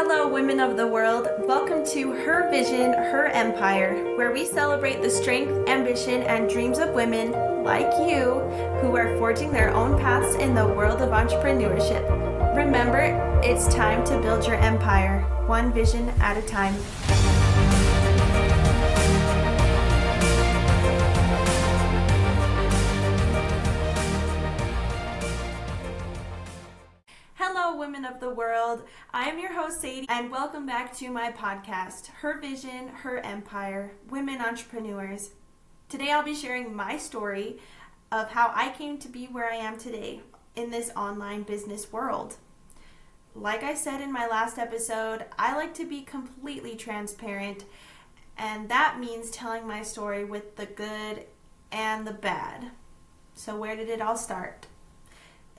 Hello, women of the world. Welcome to Her Vision, Her Empire, where we celebrate the strength, ambition, and dreams of women like you who are forging their own paths in the world of entrepreneurship. Remember, it's time to build your empire, one vision at a time. Hello, women of the world. I am your host, Sadie, and welcome back to my podcast, Her Vision, Her Empire, Women Entrepreneurs. Today, I'll be sharing my story of how I came to be where I am today in this online business world. Like I said in my last episode, I like to be completely transparent, and that means telling my story with the good and the bad. So where did it all start?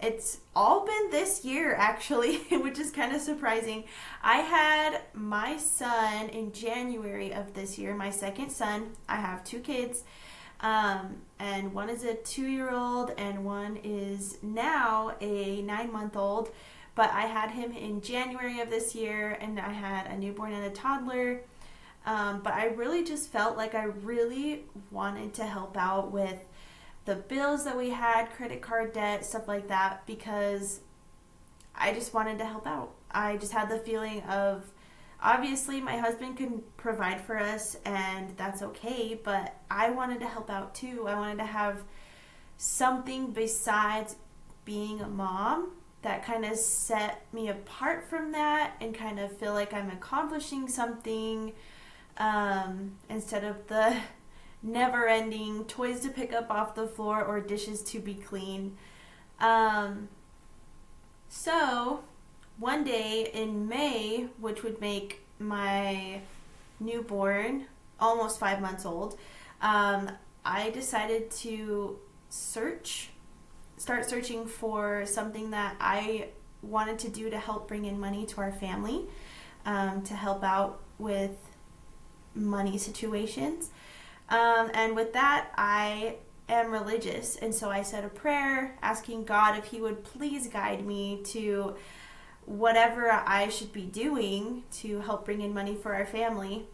It's all been this year, actually, which is kind of surprising. I had my son in January of this year, my second son. I have two kids, and one is a 2-year-old and one is now a 9-month-old. But I had him in January of this year, and I had a newborn and a toddler. But I really just felt like I really wanted to help out with the bills that we had, credit card debt, stuff like that, because I just wanted to help out. I just had the feeling of, obviously my husband can provide for us and that's okay, but I wanted to help out too. I wanted to have something besides being a mom that kind of set me apart from that and kind of feel like I'm accomplishing something, instead of the never-ending toys to pick up off the floor or dishes to be clean. So one day in May, which would make my newborn almost 5 months old, I decided to start searching for something that I wanted to do to help bring in money to our family, to help out with money situations. And with that, I am religious, and so I said a prayer asking God if He would please guide me to whatever I should be doing to help bring in money for our family.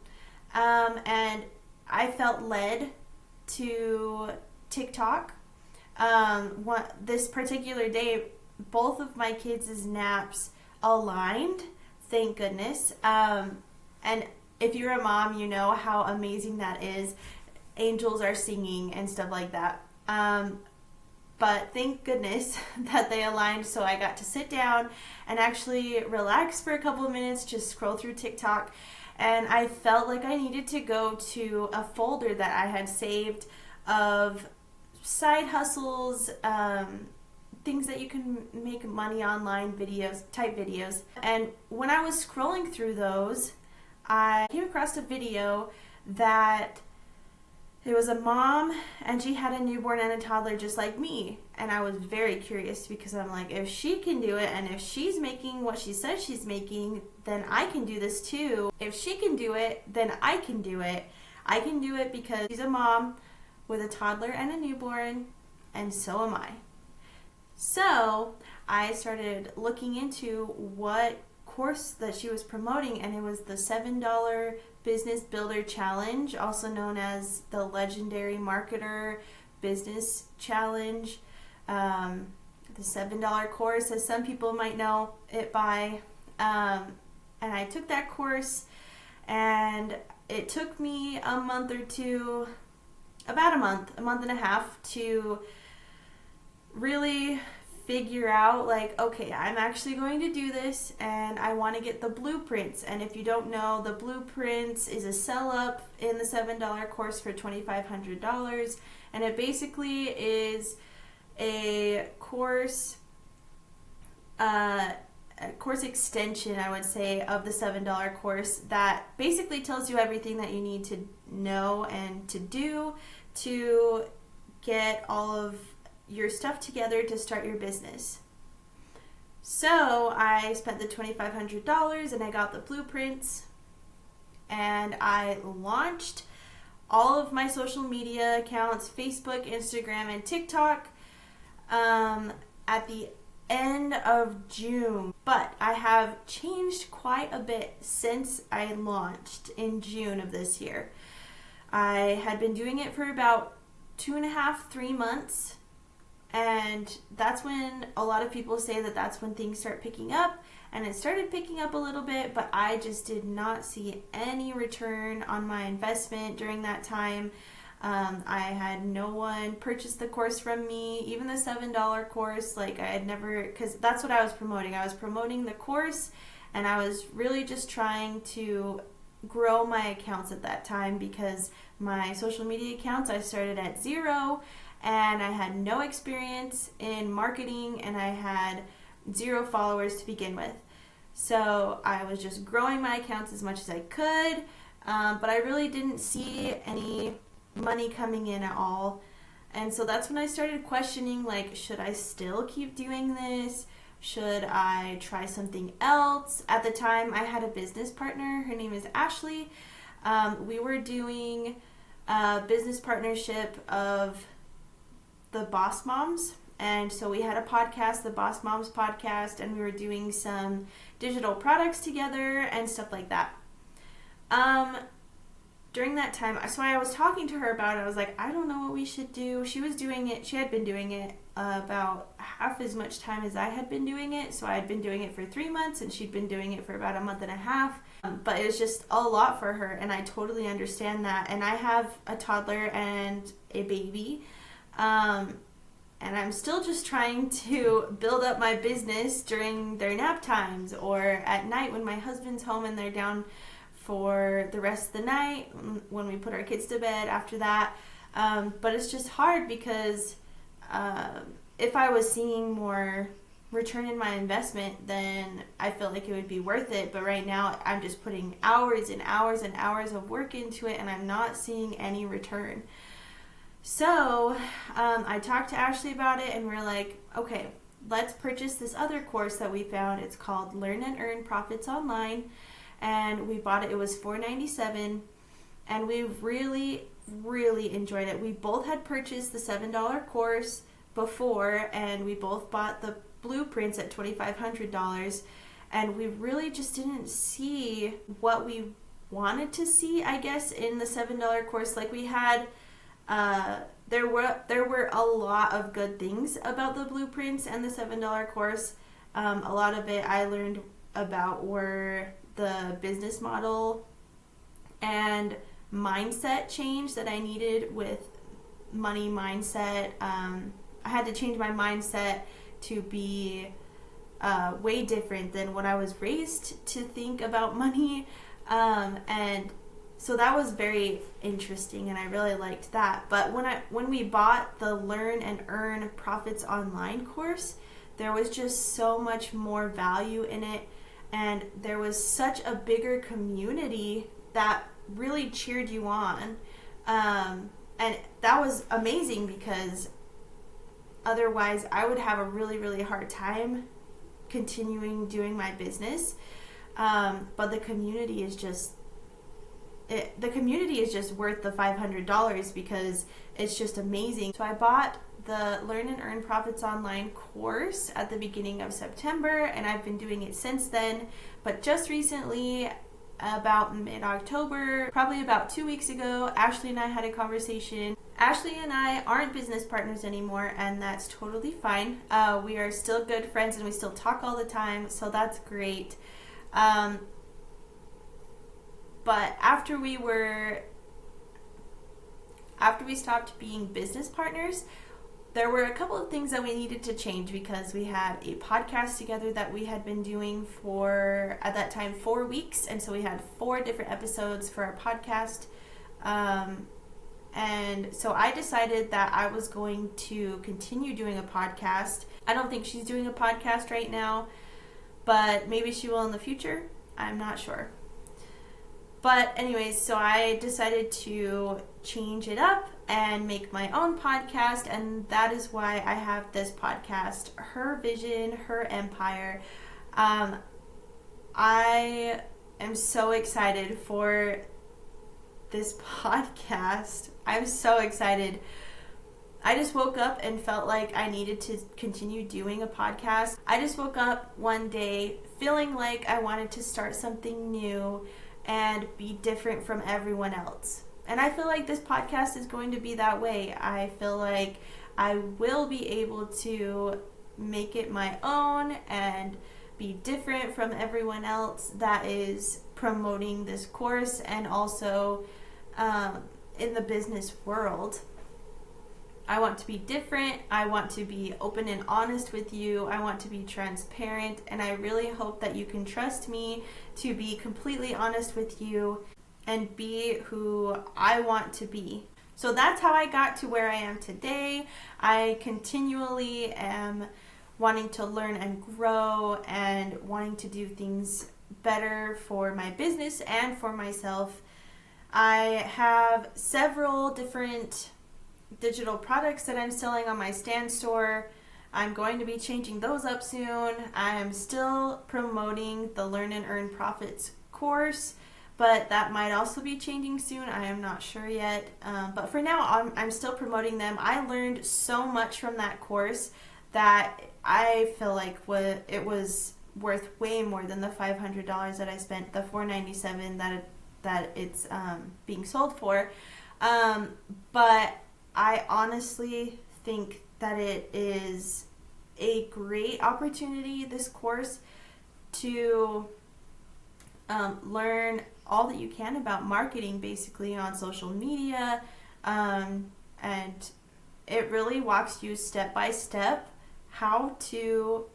And I felt led to TikTok. This particular day, both of my kids' naps aligned, thank goodness. And if you're a mom, you know how amazing that is. Angels are singing and stuff like that. But thank goodness that they aligned, so I got to sit down and actually relax for a couple of minutes, just scroll through TikTok, and I felt like I needed to go to a folder that I had saved of side hustles, things that you can make money online videos. And when I was scrolling through those, I came across a video that it was a mom, and she had a newborn and a toddler just like me. And I was very curious because I'm like, if she can do it, and if she's making what she says she's making, then I can do this too. If she can do it, then I can do it. I can do it because she's a mom with a toddler and a newborn, and so am I. So I started looking into what course that she was promoting, and it was the $7 Business Builder Challenge, also known as the Legendary Marketer Business Challenge, the $7 course, as some people might know it by. And I took that course, and it took me a month or two, about a month and a half, to really figure out, like, okay, I'm actually going to do this, and I want to get the blueprints. And if you don't know, the blueprints is a sell up in the $7 course for $2,500, and it basically is a course extension, I would say, of the $7 course that basically tells you everything that you need to know and to do to get all of your stuff together to start your business. So I spent the $2,500 and I got the blueprints, and I launched all of my social media accounts, Facebook, Instagram, and TikTok, at the end of June, but I have changed quite a bit since I launched in June of this year. I had been doing it for about 2.5, 3 months, and that's when a lot of people say that that's when things start picking up, and it started picking up a little bit, but I just did not see any return on my investment during that time. I had no one purchase the course from me, even the $7 course. Like, I had never, because that's what I was promoting. I was promoting the course, and I was really just trying to grow my accounts at that time, because my social media accounts, I started at 0, and I had no experience in marketing, and I had 0 followers to begin with. So I was just growing my accounts as much as I could, but I really didn't see any money coming in at all. And so that's when I started questioning, like, should I still keep doing this? Should I try something else? At the time, I had a business partner. Her name is Ashley. We were doing a business partnership of the Boss Moms. And so we had a podcast, the Boss Moms podcast, and we were doing some digital products together and stuff like that. During that time, so I was talking to her about it. I was like, I don't know what we should do. She was doing it. She had been doing it about half as much time as I had been doing it. So I had been doing it for 3 months, and she'd been doing it for about a month and a half. But it was just a lot for her, and I totally understand that. And I have a toddler and a baby. And I'm still just trying to build up my business during their nap times, or at night when my husband's home and they're down for the rest of the night, when we put our kids to bed after that. But it's just hard because if I was seeing more return in my investment, then I feel like it would be worth it. But right now, I'm just putting hours and hours and hours of work into it, and I'm not seeing any return. So I talked to Ashley about it, and we're like, okay, let's purchase this other course that we found. It's called Learn and Earn Profits Online, and we bought it. It was $4.97, and we really, really enjoyed it. We both had purchased the $7 course before, and we both bought the blueprints at $2,500, and we really just didn't see what we wanted to see, I guess, in the $7 course. Like, we had there were a lot of good things about the blueprints and the $7 course. A lot of it I learned about were the business model and mindset change that I needed with money mindset. I had to change my mindset to be way different than what I was raised to think about money, and so that was very interesting, and I really liked that. But when we bought the Learn and Earn Profits Online course, there was just so much more value in it, and there was such a bigger community that really cheered you on. And that was amazing, because otherwise I would have a really, really hard time continuing doing my business. But the community is just worth the $500, because it's just amazing. So I bought the Learn and Earn Profits Online course at the beginning of September, and I've been doing it since then. But just recently, about mid-October, probably about 2 weeks ago, Ashley and I had a conversation. Ashley and I aren't business partners anymore, and that's totally fine. We are still good friends, and we still talk all the time, so that's great. But after we stopped being business partners, there were a couple of things that we needed to change, because we had a podcast together that we had been doing for, at that time, 4 weeks. And so we had 4 different episodes for our podcast. And so I decided that I was going to continue doing a podcast. I don't think she's doing a podcast right now, but maybe she will in the future. I'm not sure. But anyways, so I decided to change it up and make my own podcast, and that is why I have this podcast, Her Vision, Her Empire. I am so excited for this podcast. I'm so excited. I just woke up and felt like I needed to continue doing a podcast. I just woke up one day feeling like I wanted to start something new and be different from everyone else. And I feel like this podcast is going to be that way. I feel like I will be able to make it my own and be different from everyone else that is promoting this course, and also in the business world. I want to be different. I want to be open and honest with you. I want to be transparent, and I really hope that you can trust me to be completely honest with you and be who I want to be. So that's how I got to where I am today. I continually am wanting to learn and grow and wanting to do things better for my business and for myself. I have several different digital products that I'm selling on my Stand store. I'm going to be changing those up soon. I am still promoting the Learn and Earn Profits course, but that might also be changing soon. I am not sure yet. But for now, I'm still promoting them. I learned so much from that course that I feel like it was worth way more than the $500 that I spent, the $497 that it's being sold for. But I honestly think that it is a great opportunity, this course, to learn all that you can about marketing, basically, on social media. And it really walks you step by step how to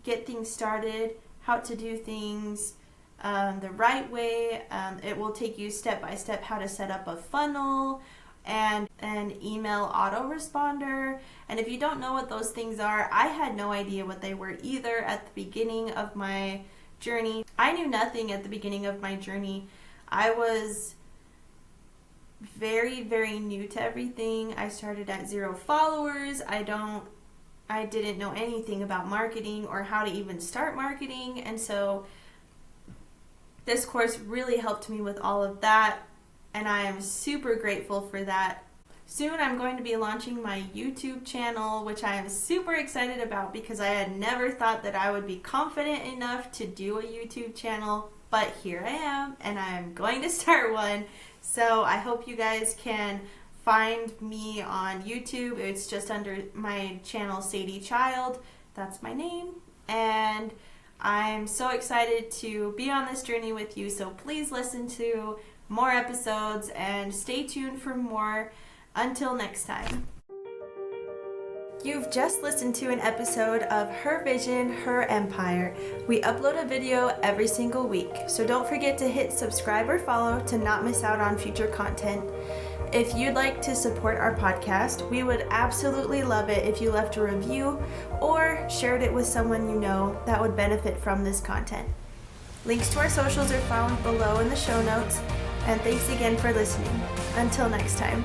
get things started, how to do things the right way. It will take you step by step how to set up a funnel and an email autoresponder. And if you don't know what those things are, I had no idea what they were either at the beginning of my journey. I knew nothing at the beginning of my journey. I was very, very new to everything. I started at 0 followers. I didn't know anything about marketing or how to even start marketing. And so this course really helped me with all of that, and I am super grateful for that. Soon I'm going to be launching my YouTube channel, which I am super excited about because I had never thought that I would be confident enough to do a YouTube channel, but here I am, and I'm going to start one. So I hope you guys can find me on YouTube. It's just under my channel, Sadie Child. That's my name. And I'm so excited to be on this journey with you. So please listen to more episodes and stay tuned for more. Until next time. You've just listened to an episode of Her Vision, Her Empire. We upload a video every single week, so don't forget to hit subscribe or follow to not miss out on future content. If you'd like to support our podcast, we would absolutely love it if you left a review or shared it with someone you know that would benefit from this content. Links to our socials are found below in the show notes, and thanks again for listening. Until next time.